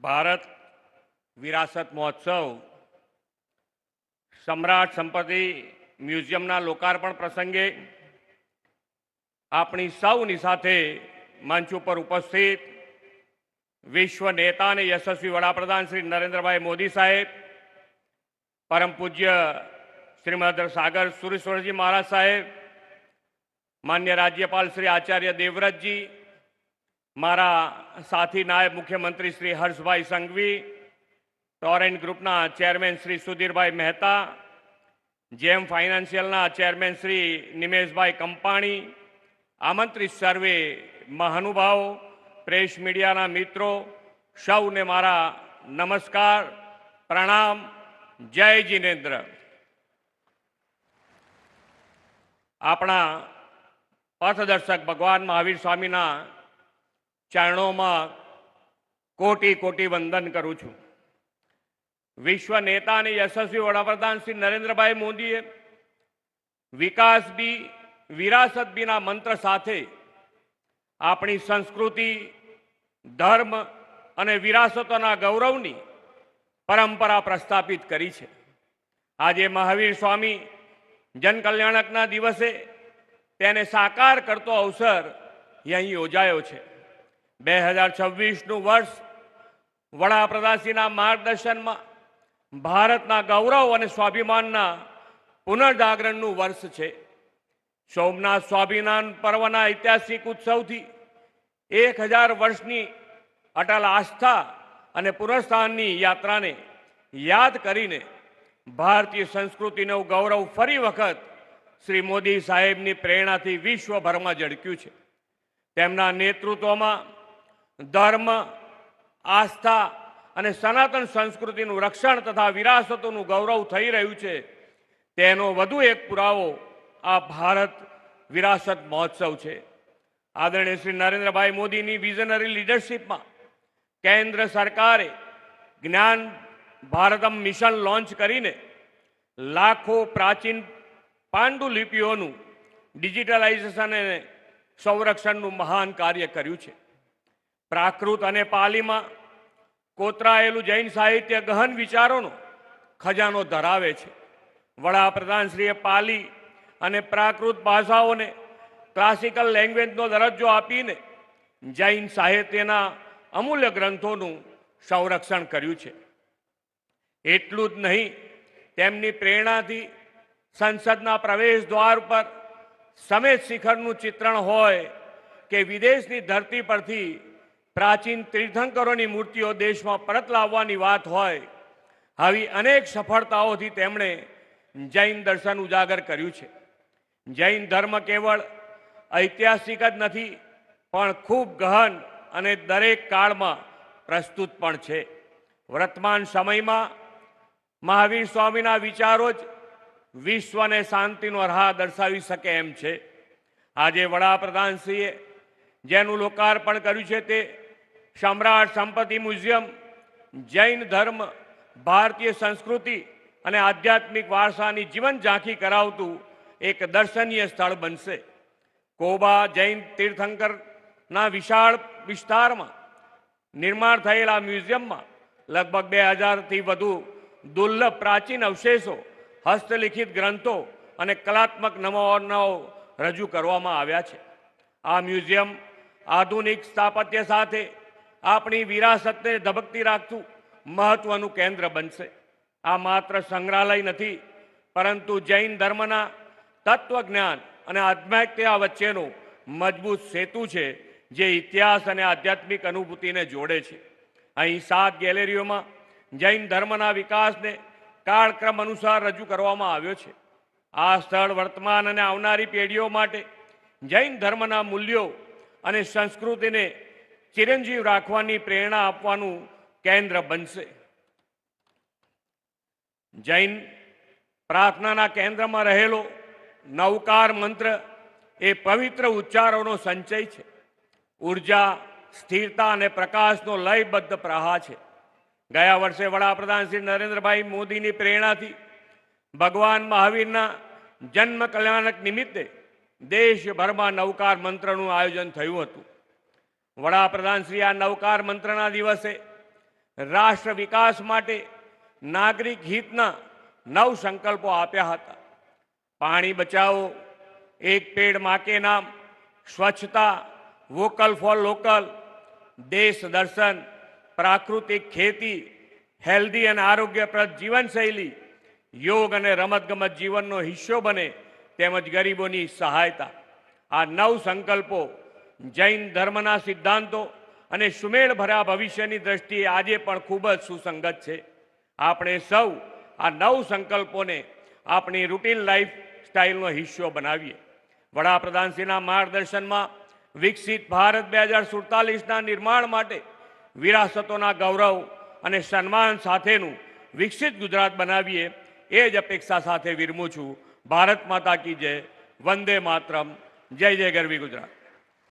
ભારત વિરાસત મહોત્સવ સમ્રાટ સંપત્તિ મ્યુઝિયમના લોકાર્પણ પ્રસંગે આપણી સૌની સાથે મંચ ઉપર ઉપસ્થિત વિશ્વ નેતા અને યશસ્વી વડાપ્રધાન શ્રી નરેન્દ્રભાઈ મોદી સાહેબ, પરમ પૂજ્ય શ્રીમદ સાગર સુરેશ્વરજી મહારાજ સાહેબ, માન્ય રાજ્યપાલ શ્રી આચાર્ય દેવવ્રતજી, મારા સાથી નાયબ મુખ્યમંત્રી શ્રી હર્ષભાઈ સંઘવી, ટોરેન્ટ ગ્રુપના ચેરમેન શ્રી સુધીરભાઈ મહેતા, જેમ ફાઇનાન્શિયલના ચેરમેન શ્રી નિમેશભાઈ કંપાણી, આમંત્રિત સર્વે મહાનુભાવો, પ્રેસ મીડિયાના મિત્રો, સૌને મારા નમસ્કાર, પ્રણામ, જય જિનેન્દ્ર. આપણા પથદર્શક ભગવાન મહાવીર સ્વામીના ચરણોમાં કોટી કોટી વંદન કરું છું. વિશ્વ નેતા અને યશસ્વી વડાપ્રધાન શ્રી નરેન્દ્રભાઈ મોદીએ વિકાસ બી વિરાસત બીના મંત્ર સાથે આપણી સંસ્કૃતિ, ધર્મ અને વિરાસતોના ગૌરવની પરંપરા પ્રસ્થાપિત કરી છે. આજે મહાવીર સ્વામી જનકલ્યાણકના દિવસે તેને સાકાર કરતો અવસર અહીં યોજાયો છે. 2026નું વર્ષ વડાપ્રધાનશ્રીના માર્ગદર્શનમાં ભારતના ગૌરવ અને સ્વાભિમાનના પુનર્જાગરણનું વર્ષ છે. સોમનાથ સ્વાભિમાન પર્વના ઐતિહાસિક ઉત્સવથી 1000 વર્ષની અટલ આસ્થા અને પુનઃસ્થાનની યાત્રાને યાદ કરીને ભારતીય સંસ્કૃતિનું ગૌરવ ફરી વખત શ્રી મોદી સાહેબની પ્રેરણાથી વિશ્વભરમાં ઝળક્યું છે. તેમના નેતૃત્વમાં ધર્મ, આસ્થા અને સનાતન સંસ્કૃતિનું રક્ષણ તથા વિરાસતોનું ગૌરવ થઈ રહ્યું છે. તેનો વધુ એક પુરાવો આ ભારત વિરાસત મહોત્સવ છે. આદરણીય શ્રી નરેન્દ્રભાઈ મોદીની વિઝનરી લીડરશિપમાં કેન્દ્ર સરકારે જ્ઞાન ભારતમ મિશન લોન્ચ કરીને લાખો પ્રાચીન પાંડુલિપિઓનું ડિજિટલાઇઝેશન અને સંરક્ષણનું મહાન કાર્ય કર્યું છે. પ્રાકૃત અને પાલીમાં કોતરાયેલું જૈન સાહિત્ય ગહન વિચારોનો ખજાનો ધરાવે છે. વડાપ્રધાનશ્રીએ પાલી અને પ્રાકૃત ભાષાઓને ક્લાસિકલ લેંગ્વેજનો દરજ્જો આપીને જૈન સાહિત્યના અમૂલ્ય ગ્રંથોનું સંરક્ષણ કર્યું છે. એટલું જ નહીં, તેમની પ્રેરણાથી સંસદના પ્રવેશ દ્વાર પર સમેત શિખરનું ચિત્રણ હોય કે વિદેશની ધરતી પરથી પ્રાચીન તીર્થંકરોની મૂર્તિઓ દેશમાં પરત લાવવાની વાત હોય, આવી અનેક સફળતાઓથી તેમણે જૈન દર્શન ઉજાગર કર્યું છે. જૈન ધર્મ કેવળ ઐતિહાસિક જ નથી, પણ ખૂબ ગહન અને દરેક કાળમાં પ્રસ્તુત પણ છે. વર્તમાન સમયમાં મહાવીર સ્વામીના વિચારો જ વિશ્વને શાંતિનો રાહ દર્શાવી શકે એમ છે. આજે વડાપ્રધાનશ્રીએ જેનું લોકાર્પણ કર્યું છે તે સમ્રાટ સંપત્તિ મ્યુઝિયમ જૈન ધર્મ, ભારતીય સંસ્કૃતિ અને આધ્યાત્મિક વારસાની જીવન ઝાંખી કરાવતું એક દર્શનીય સ્થળ બનશે. કોબા જૈન તીર્થંકરના વિશાળ વિસ્તારમાં નિર્માણ થયેલા મ્યુઝિયમમાં લગભગ 2000થી વધુ દુર્લભ પ્રાચીન અવશેષો, હસ્તલિખિત ગ્રંથો અને કલાત્મક નમૂનાઓ રજૂ કરવામાં આવ્યા છે. આ મ્યુઝિયમ આધુનિક સ્થાપત્ય સાથે આપણી વિરાસતને ધબકતી રાખતું મહત્વનું કેન્દ્ર બનશે. આ માત્ર સંગ્રહાલય નથી, પરંતુ જૈન ધર્મના તત્વજ્ઞાન અને આધ્યાત્મિકતા વચ્ચેનો મજબૂત સેતુ છે, જે ઇતિહાસ અને આધ્યાત્મિક અનુભૂતિને જોડે છે. અહીં 7 ગેલેરીઓમાં જૈન ધર્મના વિકાસને કાળક્રમ અનુસાર રજૂ કરવામાં આવ્યો છે. આ સ્થળ વર્તમાન અને આવનારી પેઢીઓ માટે જૈન ધર્મના મૂલ્યો અને સંસ્કૃતિને ચિરંજીવ રાખવાની પ્રેરણા આપવાનું કેન્દ્ર બનશે. જૈન પ્રાર્થનાના કેન્દ્રમાં રહેલો નવકાર મંત્ર એ પવિત્ર ઉચ્ચારોનો સંચય છે. ઉર્જા, સ્થિરતા અને પ્રકાશનો લયબદ્ધ પ્રવાહ છે. ગયા વર્ષે વડાપ્રધાન શ્રી નરેન્દ્રભાઈ મોદીની પ્રેરણાથી ભગવાન મહાવીરના જન્મ કલ્યાણક નિમિત્તે દેશભરમાં નવકાર મંત્રનું આયોજન થયું હતું. વડાપ્રધાન શ્રી આ નવકાર મંત્રના દિવસે રાષ્ટ્ર વિકાસ માટે નાગરિક હિતના 9 સંકલ્પો આપ્યા હતા. પાણી બચાવો, એક પેડ માં કે નામ, સ્વચ્છતા, વોકલ ફોર લોકલ, દેશ દર્શન, પ્રાકૃતિક ખેતી, હેલ્ધી અને આરોગ્યપ્રદ જીવનશૈલી, યોગ અને રમતગમત જીવનનો હિસ્સો બને તેમજ ગરીબોની સહાયતા. આ 9 સંકલ્પો જૈન ધર્મના સિદ્ધાંતો અને સુમેળ ભર્યા ભવિષ્યની દ્રષ્ટિએ આજે પણ ખૂબ જ સુસંગત છે. આપણે સૌ આ 9 સંકલ્પોને આપણી રૂટીન લાઈફ સ્ટાઇલનો હિસ્સો બનાવીએ. વડાપ્રધાનશ્રીના માર્ગદર્શનમાં વિકસિત ભારત 2047ના નિર્માણ માટે વિરાસતોના ગૌરવ અને સન્માન સાથેનું વિકસિત ગુજરાત બનાવીએ એ જ અપેક્ષા સાથે વિરમું છું. ભારત માતા કી જય. વંદે માતરમ. જય જય ગરવી ગુજરાત.